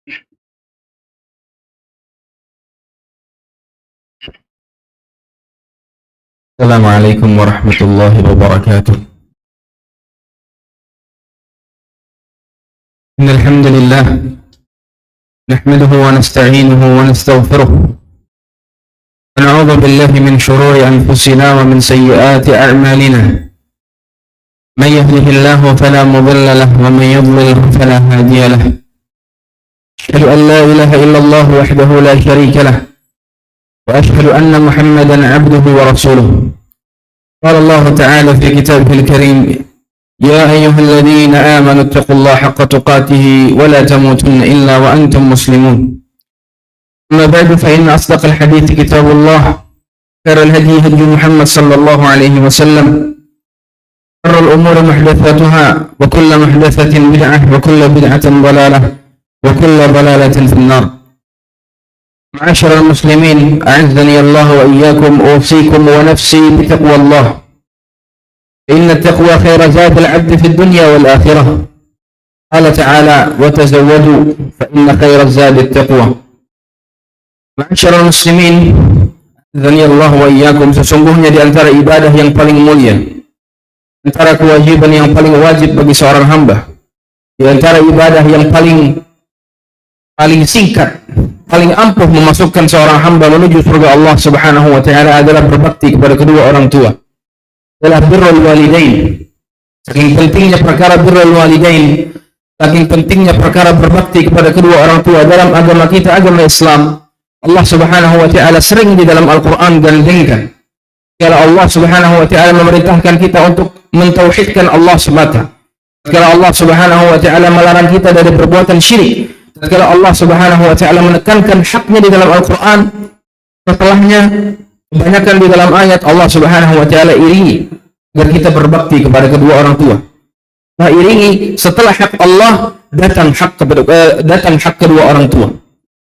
Assalamualaikum warahmatullahi wabarakatuh. Innal hamdalillah nahmaduhu wa nasta'inuhu wa nastaghfiruh. Wa na'udzu billahi min shururi anfusina wa min sayyiati a'malina. Man yahdihillahu fala mudilla lahu wa man yudlil fala hadiya lahu. Asyhadu an la ilaha illallah wahdahu la syarika lahu. وأشهد أن محمدا عبده ورسوله. قال الله تعالى في كتابه الكريم: يا أيها الذين آمنوا اتقوا الله حق تقاته ولا تموتن إلا وأنتم مسلمون. أما بعد فإن أصدق الحديث كتاب الله، خير الهدي هدي محمد صلى الله عليه وسلم، شر الأمور محدثاتها وكل محدثة بدعة وكل بدعة ضلالة وكل ضلالة في النار. معاشر المسلمين، أعزني الله وإياكم، أوصيكم ونفسي بتقوى الله، إن التقوى خير زاد العبد في الدنيا والآخرة. قال تعالى: وتزودوا فإن خير الزاد التقوى. معاشر المسلمين, أعزني الله وإياكم, sesungguhnya di antara ibadah yang paling mulia, antara kewajiban yang paling wajib bagi seorang hamba, di antara ibadah yang paling singkat, paling ampuh memasukkan seorang hamba menuju surga Allah Subhanahu wa taala adalah berbakti kepada kedua orang tua. Adalah birrul walidain. Saking pentingnya perkara birrul walidain, saking pentingnya perkara berbakti kepada kedua orang tua dalam agama kita, agama Islam, Allah Subhanahu wa taala sering di dalam Al-Qur'an gandengkan. Kalau Allah Subhanahu wa taala memerintahkan kita untuk mentauhidkan Allah semata. Kalau Allah Subhanahu wa taala melarang kita dari perbuatan syirik. Kalau Allah Subhanahu wa taala menekankan haknya di dalam Al-Qur'an, setelahnya kebanyakan di dalam ayat Allah Subhanahu wa taala iringi agar kita berbakti kepada kedua orang tua. Nah, iringi setelah hak Allah datang hak kedua orang tua.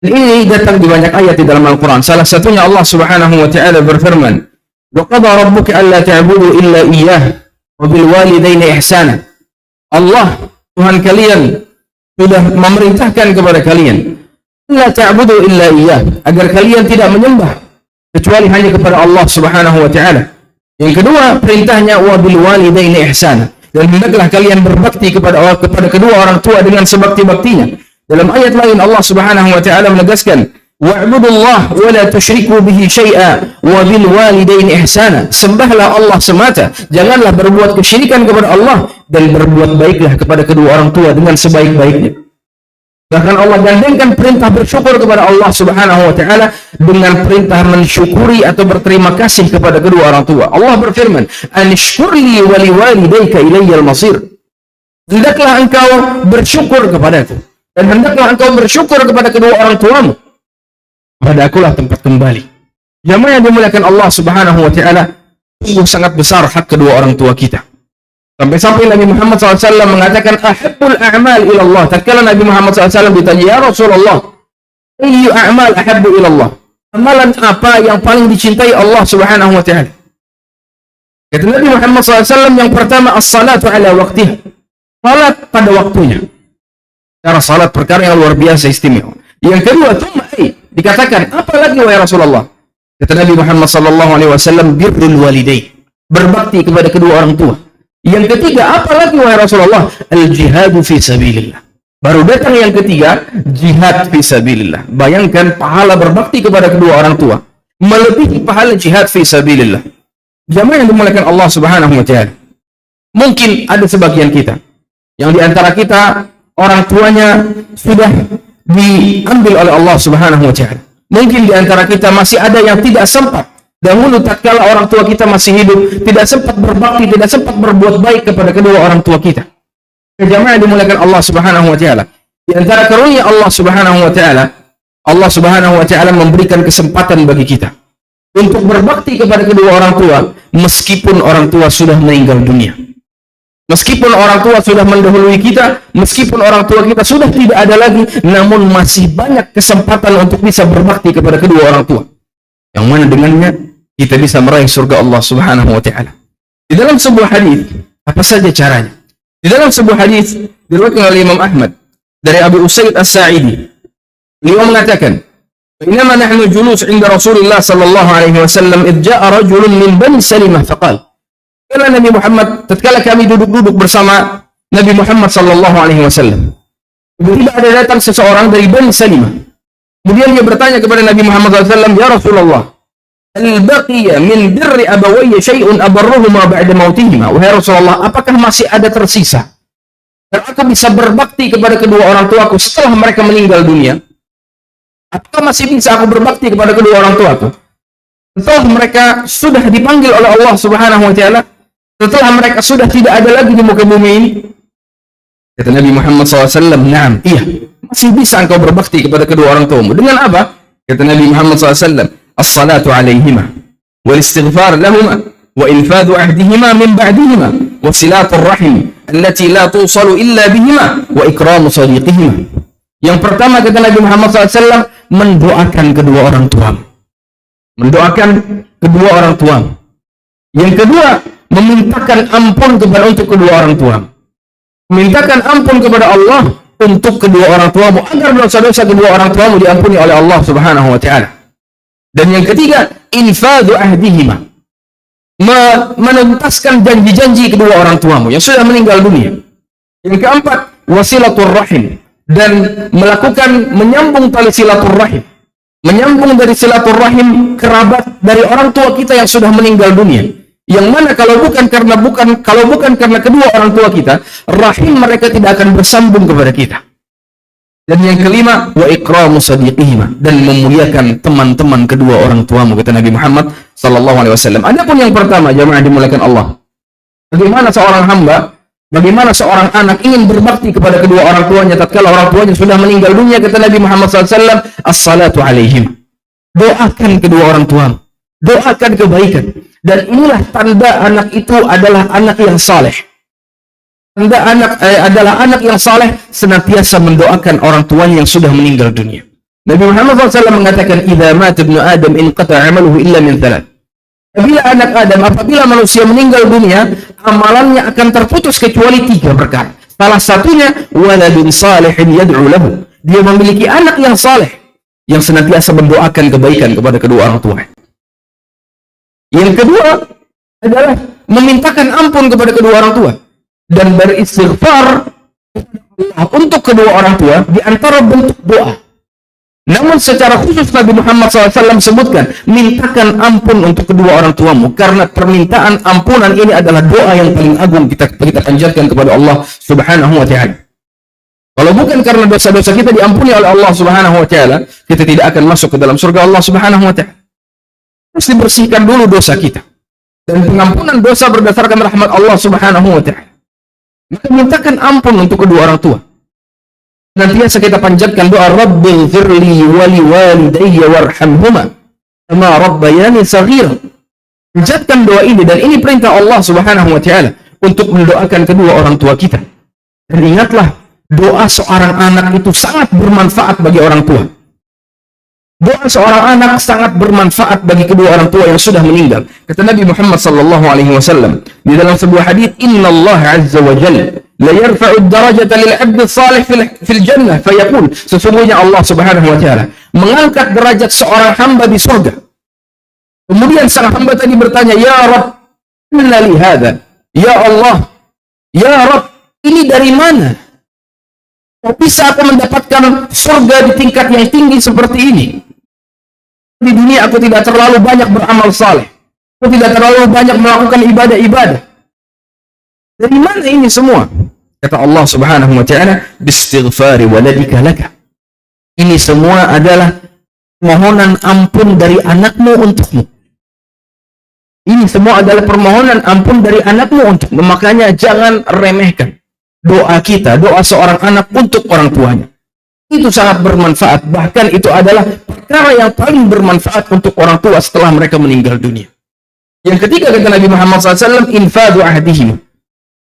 Dan ini datang di banyak ayat di dalam Al-Qur'an. Salah satunya Allah Subhanahu wa taala berfirman: "Wa qada rabbuka alla ta'budu illa iyyah wa bil walidaini ihsana." Allah, Tuhan kalian, sudah memerintahkan kepada kalian, la ta'budu illa iyyah, agar kalian tidak menyembah kecuali hanya kepada Allah Subhanahu wa taala. Yang kedua, perintahnya wa bil walidaini ihsana, dan hendaklah kalian berbakti kepada kedua orang tua dengan sebakti-baktinya. Dalam ayat lain Allah Subhanahu wa taala menegaskan, wa'budullah wa la tusyriku bihi syai'a wa bil walidaini ihsana. Sembahlah Allah semata, janganlah berbuat kesyirikan kepada Allah, dan berbuat baiklah kepada kedua orang tua dengan sebaik-baiknya. Bahkan Allah gandengkan perintah bersyukur kepada Allah Subhanahu wa taala dengan perintah mensyukuri atau berterima kasih kepada kedua orang tua. Allah berfirman, "Anishkurli wa liwalidayka ilayyal masir." Hendaklah engkau bersyukur kepadaku, dan hendaklah engkau bersyukur kepada kedua orang tuamu. Pada akulah tempat kembali. Jamaah yang dimuliakan Allah Subhanahu wa taala, sungguh sangat besar hak kedua orang tua kita. Sampai-sampai Nabi Muhammad SAW mengatakan, ahabbul a'mal ilallah. Tatkala Nabi Muhammad SAW ditanya, ya Rasulullah, ayyu a'mal ahabbu ilallah? Amalan apa yang paling dicintai Allah Subhanahu wa taala? Kata Nabi Muhammad SAW, yang pertama as-salatu ala waqtiha. Salat pada waktunya. Cara salat perkara yang luar biasa istimewa. Yang kedua, dikatakan, apa lagi wahai Rasulullah? Kata Nabi Muhammad SAW, birrul walidain. Berbakti kepada kedua orang tua. Yang ketiga, apa lagi wahai Rasulullah? Al-jihadu fi sabilillah. Baru datang yang ketiga, jihad fi sabilillah. Bayangkan pahala berbakti kepada kedua orang tua melebihi pahala jihad fi sabilillah. Jamaah yang dimuliakan Allah Subhanahu wa taala. Mungkin ada sebagian kita yang di antara kita orang tuanya sudah diambil oleh Allah Subhanahu wa taala. Mungkin di antara kita masih ada yang tidak sempat dahulu tatkala orang tua kita masih hidup, tidak sempat berbakti, tidak sempat berbuat baik kepada kedua orang tua kita. Jamaah dimuliakan Allah Subhanahu wa taala. Di antara karunia Allah Subhanahu wa taala memberikan kesempatan bagi kita untuk berbakti kepada kedua orang tua meskipun orang tua sudah meninggal dunia. Meskipun orang tua sudah mendahului kita, meskipun orang tua kita sudah tidak ada lagi, namun masih banyak kesempatan untuk bisa berbakti kepada kedua orang tua. Yang mana dengannya kita bisa meraih surga Allah Subhanahu wa taala. Di dalam sebuah hadis, apa saja caranya? Di dalam sebuah hadis diriwayatkan oleh Imam Ahmad dari Abu Usaid As-Sa'idi Beliau mengatakan, "Bainama nahnu julus 'inda Rasulillah sallallahu alaihi wasallam, idh ja'a rajulun min Bani Salimah faqala." Kala Nabi Muhammad, tatkala kami duduk-duduk bersama Nabi Muhammad sallallahu alaihi wasallam, tiba-tiba ada datang seseorang dari Bani Salimah. Kemudian dia bertanya kepada Nabi Muhammad SAW, "Ya Rasulullah, hal baqiya min birri abawayya syai'un abarruhuma ba'da mautihima?" Wahai Rasulullah, apakah masih ada tersisa dan aku bisa berbakti kepada kedua orang tuaku setelah mereka meninggal dunia? Apakah masih bisa aku berbakti kepada kedua orang tuaku setelah mereka sudah dipanggil oleh Allah Subhanahu wa taala, setelah mereka sudah tidak ada lagi di muka bumi ini? Kata Nabi Muhammad SAW, "Na'am, iya, masih bisa engkau berbakti kepada kedua orang tuamu." Dengan apa? Kata Nabi Muhammad SAW, "As-salatu alaihima, wal istighfar lahuma, wa infadhu ahdihima min ba'dihima, wa silatul rahim, allati la tusalu illa bihima, wa ikramu sadiqihima." Yang pertama kata Nabi Muhammad SAW, mendoakan kedua orang tuamu. Mendoakan kedua orang tuamu. Yang kedua, memintakan ampun untuk kedua orang tuamu. Mintakan ampun kepada Allah untuk kedua orang tuamu agar dosa-dosa kedua orang tuamu diampuni oleh Allah Subhanahu wa taala. Dan yang ketiga, infadhu ahdihima, menuntaskan janji-janji kedua orang tuamu yang sudah meninggal dunia. Yang keempat, wasilatul rahim, dan menyambung tali silaturrahim, menyambung dari silaturrahim kerabat dari orang tua kita yang sudah meninggal dunia, yang mana kalau bukan karena kedua orang tua kita, rahim mereka tidak akan bersambung kepada kita. Dan yang kelima, wa ikramu sadiqihima, dan memuliakan teman-teman kedua orang tuamu, kata Nabi Muhammad sallallahu alaihi wasallam. Adapun yang pertama, jamaah dimuliakan Allah, bagaimana seorang hamba, bagaimana seorang anak ingin berbakti kepada kedua orang tuanya tatkala orang tuanya sudah meninggal dunia, kata Nabi Muhammad SAW, as-salatu alaihim, doakan kedua orang tuamu, doakan kebaikan. Dan inilah tanda anak itu adalah anak yang saleh. Tanda anak adalah anak yang saleh, senantiasa mendoakan orang tuanya yang sudah meninggal dunia. Nabi Muhammad SAW mengatakan, "Idza mata ibnu Adam inqata 'amaluhu illa min thalath." Apabila manusia meninggal dunia, amalannya akan terputus kecuali 3 perkara. Salah satunya, waladun salihin yad'u lahu. Dia memiliki anak yang saleh, yang senantiasa mendoakan kebaikan kepada kedua orang tua. Yang kedua adalah memintakan ampun kepada kedua orang tua dan beristighfar untuk kedua orang tua di antara bentuk doa. Namun secara khusus Nabi Muhammad SAW sebutkan, mintakan ampun untuk kedua orang tuamu, karena permintaan ampunan ini adalah doa yang paling agung kita panjatkan kepada Allah Subhanahu wa taala. Kalau bukan karena dosa-dosa kita diampuni oleh Allah Subhanahu wa taala, kita tidak akan masuk ke dalam surga Allah Subhanahu wa taala. Harus dibersihkan dulu dosa kita. Dan pengampunan dosa berdasarkan rahmat Allah Subhanahu wa taala. Maka mintakan ampun untuk kedua orang tua. Nantiasa kita panjatkan doa, Rabbighfirli wa liwalidayya warhamhuma kama rabbayani shaghira. Panjatkan doa ini, dan ini perintah Allah Subhanahu wa taala untuk mendoakan kedua orang tua kita. Dan ingatlah, doa seorang anak itu sangat bermanfaat bagi orang tua. Doa seorang anak sangat bermanfaat bagi kedua orang tua yang sudah meninggal. Kata Nabi Muhammad sallallahu alaihi wasallam di dalam sebuah hadis, "Innallaha 'azza wa jalla la yarfa'u ad-darajata lil 'abdi salih fil jannah fayaqul." Sesungguhnya Allah Subhanahu wa taala mengangkat derajat seorang hamba di surga. Kemudian sang hamba tadi bertanya, "Ya Rabb, inna li hadza?" Ya Allah, ya Rabb, ini dari mana? Kok bisa aku mendapatkan surga di tingkat yang tinggi seperti ini? Di dunia aku tidak terlalu banyak beramal saleh. Aku tidak terlalu banyak melakukan ibadah-ibadah. Dari mana ini semua? Kata Allah Subhanahu wa taala, "Bistighfari waladika laka." Ini semua adalah permohonan ampun dari anakmu untukmu. Ini semua adalah permohonan ampun dari anakmu untukmu. Makanya jangan remehkan doa kita, doa seorang anak untuk orang tuanya. Itu sangat bermanfaat. Bahkan itu adalah perkara yang paling bermanfaat untuk orang tua setelah mereka meninggal dunia. Yang ketiga kata Nabi Muhammad SAW, infadhu ahdihim,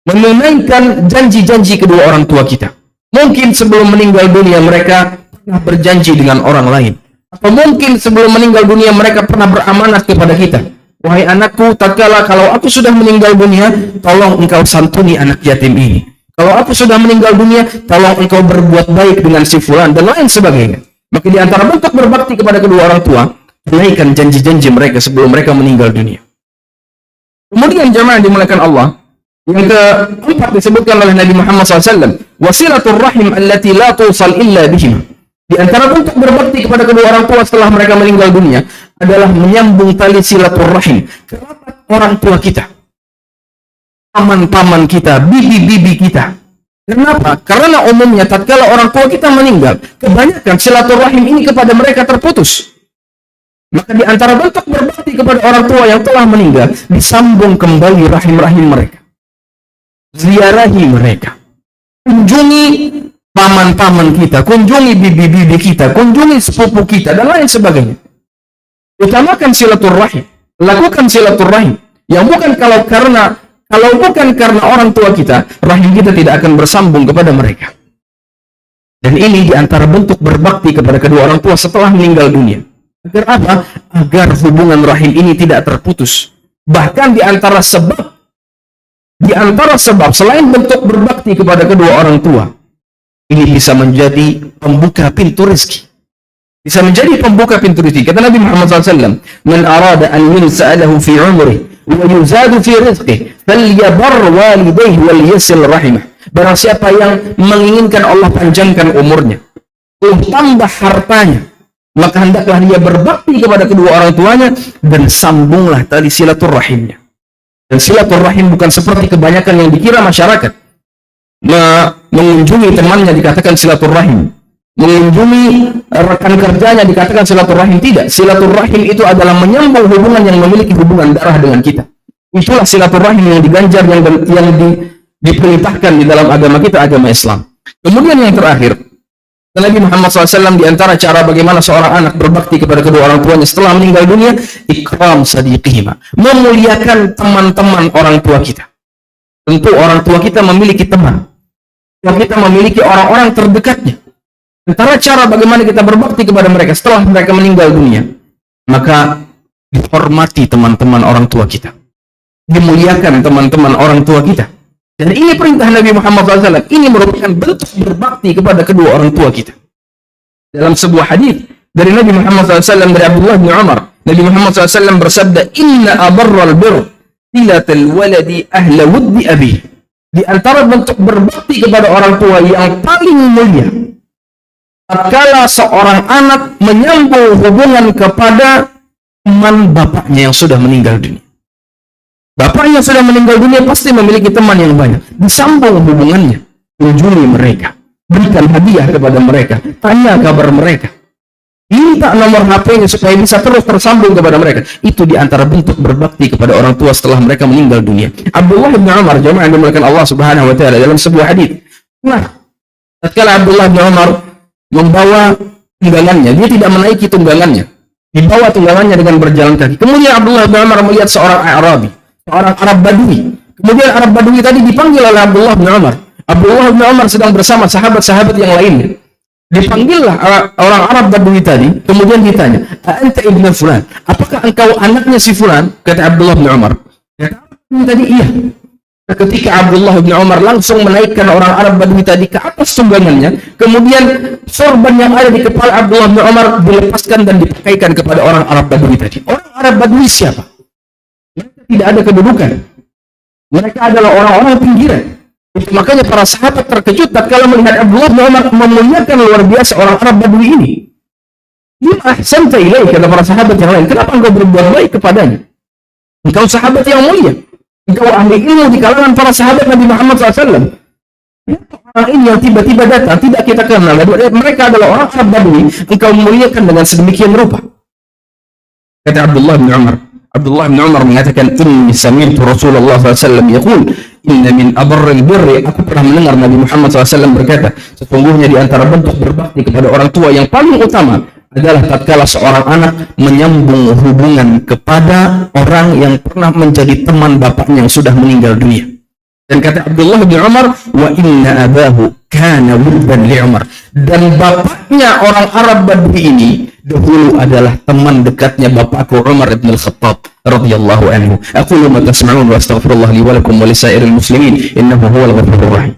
menunaikan janji-janji kedua orang tua kita. Mungkin sebelum meninggal dunia mereka pernah berjanji dengan orang lain. Atau mungkin sebelum meninggal dunia mereka pernah beramanat kepada kita. Wahai anakku, tatkala kalau aku sudah meninggal dunia, tolong engkau santuni anak yatim ini. Kalau aku sudah meninggal dunia, tolong engkau berbuat baik dengan si fulan, dan lain sebagainya. Maka di antara bentuk berbakti kepada kedua orang tua, tunaikan janji-janji mereka sebelum mereka meninggal dunia. Kemudian jemaah yang dimuliakan Allah, yang keempat disebutkan oleh Nabi Muhammad SAW, wasilatul rahim allati la tusal illa bihim. Di antara bentuk berbakti kepada kedua orang tua setelah mereka meninggal dunia adalah menyambung tali silaturrahim kerabat orang tua kita, paman-paman kita, bibi-bibi kita. Kenapa? Karena umumnya tatkala orang tua kita meninggal, kebanyakan silaturrahim ini kepada mereka terputus. Maka di antara bentuk berbakti kepada orang tua yang telah meninggal, disambung kembali rahim-rahim mereka. Ziarahi mereka. Kunjungi paman-paman kita, kunjungi bibi-bibi kita, kunjungi sepupu kita, dan lain sebagainya. Utamakan silaturrahim. Lakukan silaturrahim. Yang bukan kalau bukan karena orang tua kita, rahim kita tidak akan bersambung kepada mereka. Dan ini diantara bentuk berbakti kepada kedua orang tua setelah meninggal dunia. Agar apa? Agar hubungan rahim ini tidak terputus. Bahkan diantara sebab selain bentuk berbakti kepada kedua orang tua, ini bisa menjadi pembuka pintu rezeki. Bisa menjadi pembuka pintu rezeki. Kata Nabi Muhammad SAW, "Man arada an yunsa'alahu fi umrihi wa yuzadu fi rizqihi falyabar walidayhi wal yasil rahimah." Barang siapa yang menginginkan Allah panjangkan umurnya, tambah hartanya, maka hendaklah dia berbakti kepada kedua orang tuanya dan sambunglah tali silaturrahimnya. Dan silaturrahim bukan seperti kebanyakan yang dikira masyarakat. Mengunjungi temannya dikatakan silaturrahim, mengunjungi rekan kerjanya dikatakan silaturrahim. Tidak, silaturrahim itu adalah menyambung hubungan yang memiliki hubungan darah dengan kita. Itulah silaturrahim yang diganjar, yang diperintahkan di dalam agama kita, agama Islam. Kemudian yang terakhir, Nabi Muhammad SAW di antara cara bagaimana seorang anak berbakti kepada kedua orang tuanya setelah meninggal dunia, ikram sadiqihima, memuliakan teman-teman orang tua kita. Tentu orang tua kita memiliki teman, kita memiliki orang-orang terdekatnya. Antara cara bagaimana kita berbakti kepada mereka setelah mereka meninggal dunia, maka dihormati teman-teman orang tua kita, dimuliakan teman-teman orang tua kita. Dan ini perintah Nabi Muhammad SAW. Ini merupakan bentuk berbakti kepada kedua orang tua kita. Dalam sebuah hadis dari Nabi Muhammad SAW dari Abdullah bin Umar, Nabi Muhammad SAW bersabda, "Inna abarral bir tilatal waladi ahla wuddi abi." Di antara bentuk berbakti kepada orang tua yang paling mulia, tatkala seorang anak menyambung hubungan kepada teman bapaknya yang sudah meninggal dunia. Bapaknya sudah meninggal dunia pasti memiliki teman yang banyak. Disambung hubungannya, kunjungi mereka, berikan hadiah kepada mereka, tanya kabar mereka, minta nomor HP-nya supaya bisa terus tersambung kepada mereka. Itu diantara bentuk berbakti kepada orang tua setelah mereka meninggal dunia. Abdullah bin Umar, jemaah yang dimuliakan Allah Subhanahu wa taala, dalam sebuah hadis. Nah, tatkala Abdullah bin Umar membawa tunggangannya, dia tidak menaiki tunggangannya, dibawa tunggangannya dengan berjalan kaki. Kemudian Abdullah bin Umar melihat seorang Arabi, seorang Arab Badui. Kemudian Arab Badui tadi dipanggil oleh Abdullah bin Umar. Abdullah bin Umar sedang bersama sahabat-sahabat yang lainnya. Dipanggillah orang Arab Badui tadi. Kemudian ditanya, "Anta ibnu fulan? Apakah engkau anaknya si fulan?" Kata Abdullah bin Umar. Kata Arab tadi, "Iya." Ketika Abdullah bin Umar langsung menaikkan orang Arab Badui tadi ke atas tunggangannya, kemudian sorban yang ada di kepala Abdullah bin Umar dilepaskan dan dipakaikan kepada orang Arab Badui tadi. Orang Arab Badui siapa? Mereka tidak ada kedudukan. Mereka adalah orang-orang pinggiran. Makanya para sahabat terkejut tatkala melihat Abdullah bin Umar memuliakan luar biasa orang Arab Badui ini. Dia ahsanta ilaih, kata para sahabat yang lain. Kenapa engkau berbuat baik kepadanya? Engkau sahabat yang mulia. Engkau ahli ilmu di kalangan para sahabat Nabi Muhammad SAW. Orang ini yang tiba-tiba datang, tidak kita kenal. Mereka adalah orang Arab Badui. Engkau memuliakan dengan sedemikian rupa. Kata Abdullah bin Umar. Abdullah bin Umar mengatakan, "Inni sami'tu Rasulullah SAW yaqul, inna min abarril birri." Aku pernah mendengar Nabi Muhammad SAW berkata, sesungguhnya di antara bentuk berbakti kepada orang tua yang paling utama adalah tatkala seorang anak menyambung hubungan kepada orang yang pernah menjadi teman bapaknya yang sudah meninggal dunia. Dan kata Abdullah bin Umar, "Wa inna abahu kana wuddan li Umar." Dan bapaknya orang Arab Badui ini dahulu adalah teman dekatnya bapakku Umar bin Al-Khattab radhiyallahu anhu. Aqulu ma tasma'un wa astaghfirullah li wa lakum wa lisairil muslimin innahu huwal ghafurur rahim.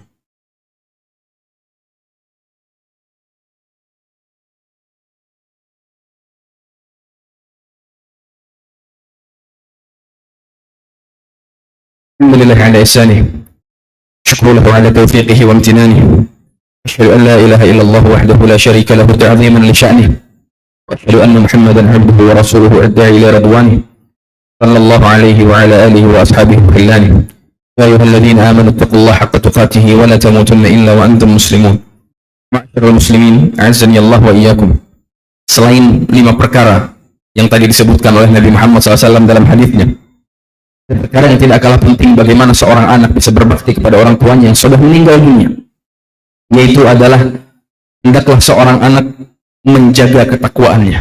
الحمد لله على إحسانه، شكر له على توفيقه وامتنانه، أشهد أن لا إله إلا الله وحده لا شريك له تعظيما لشأنه، وأشهد أن محمدا عبده ورسوله الداعي إلى رضوانه، صلى الله عليه وعلى آله وأصحابه وخلانه. يا أيها الذين آمنوا اتقوا الله حق تقاته ولا تموتن إلا وأنتم مسلمون. Ma'asyiral muslimin, a'azzani Allah wa iyyakum. Selain 5 perkara yang tadi disebutkan oleh Nabi Muhammad SAW dalam hadisnya, perkara yang tidak kalah penting bagaimana seorang anak bisa berbakti kepada orang tuanya yang sudah meninggal dunia, yaitu adalah hendaklah seorang anak menjaga ketakwaannya,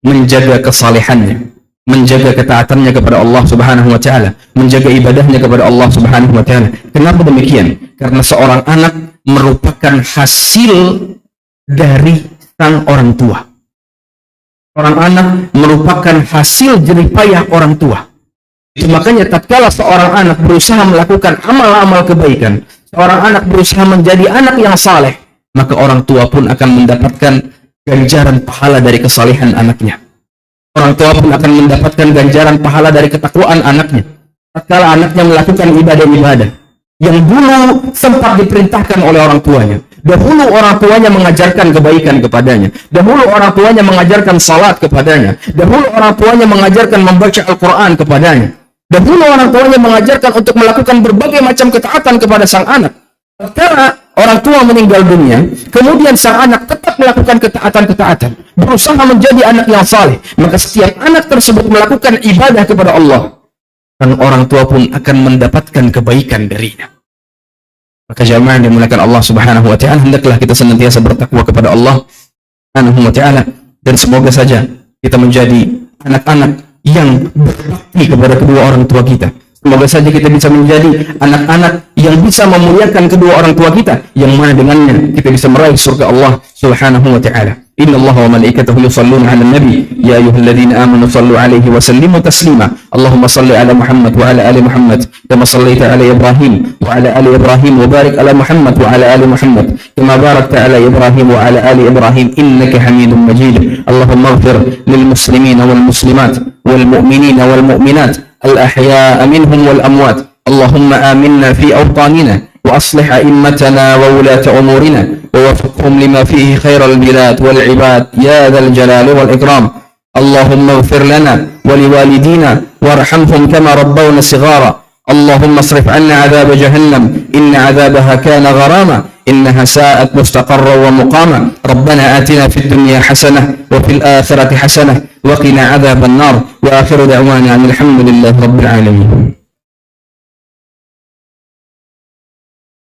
menjaga kesalehannya, menjaga ketaatannya kepada Allah Subhanahu wa taala, menjaga ibadahnya kepada Allah Subhanahu wa taala. Kenapa demikian? Karena seorang anak merupakan hasil dari sang orang tua. Orang anak merupakan hasil jerih payah orang tua. Itu makanya tatkala seorang anak berusaha melakukan amal-amal kebaikan, seorang anak berusaha menjadi anak yang saleh, maka orang tua pun akan mendapatkan ganjaran pahala dari kesalehan anaknya. Orang tua pun akan mendapatkan ganjaran pahala dari ketakwaan anaknya. Tatkala anaknya melakukan ibadah-ibadah yang dulu sempat diperintahkan oleh orang tuanya. Dahulu orang tuanya mengajarkan kebaikan kepadanya. Dahulu orang tuanya mengajarkan salat kepadanya. Dahulu orang tuanya mengajarkan membaca Al-Quran kepadanya. Dahulu orang tuanya mengajarkan untuk melakukan berbagai macam ketaatan kepada sang anak. Karena orang tua meninggal dunia, kemudian sang anak tetap melakukan ketaatan-ketaatan, berusaha menjadi anak yang saleh, maka setiap anak tersebut melakukan ibadah kepada Allah, dan orang tua pun akan mendapatkan kebaikan darinya. Maka jamaah yang dimuliakan Allah Subhanahu wa taala, hendaklah kita senantiasa bertakwa kepada Allah Subhanahu wa taala, dan semoga saja kita menjadi anak-anak yang berbakti kepada kedua orang tua kita. Semoga saja kita bisa menjadi anak-anak yang bisa memuliakan kedua orang tua kita, yang mana dengannya kita bisa meraih surga Allah Subhanahu wa taala. Inna Allah wa malaikatahu yusalluna 'alan nabi ya ayyuhalladzina amanu sallu 'alaihi wa sallimu taslima. Allahumma salli 'ala Muhammad wa 'ala ali Muhammad kama shallaita 'ala Ibrahim wa 'ala ali Ibrahim wa barik 'ala Muhammad wa 'ala ali Muhammad kama barakta 'ala Ibrahim wa 'ala ali Ibrahim innaka Hamidum Majid. Allahumma ighfir lil muslimina wal muslimat wal mu'minina wal mu'minat الأحياء منهم والأموات. اللهم آمنا في أوطاننا وأصلح أئمتنا وولاة أمورنا ووفقهم لما فيه خير البلاد والعباد يا ذا الجلال والإكرام. اللهم اغفر لنا ولوالدينا وارحمهم كما ربونا صغارا. اللهم اصرف عنا عذاب جهنم إن عذابها كان غراما إنها ساءت مستقرا ومقاما. ربنا آتنا في الدنيا حسنة وفي الآخرة حسنة وقنا عذاب النار. وآخر دعوانا أن الحمد لله رب العالمين.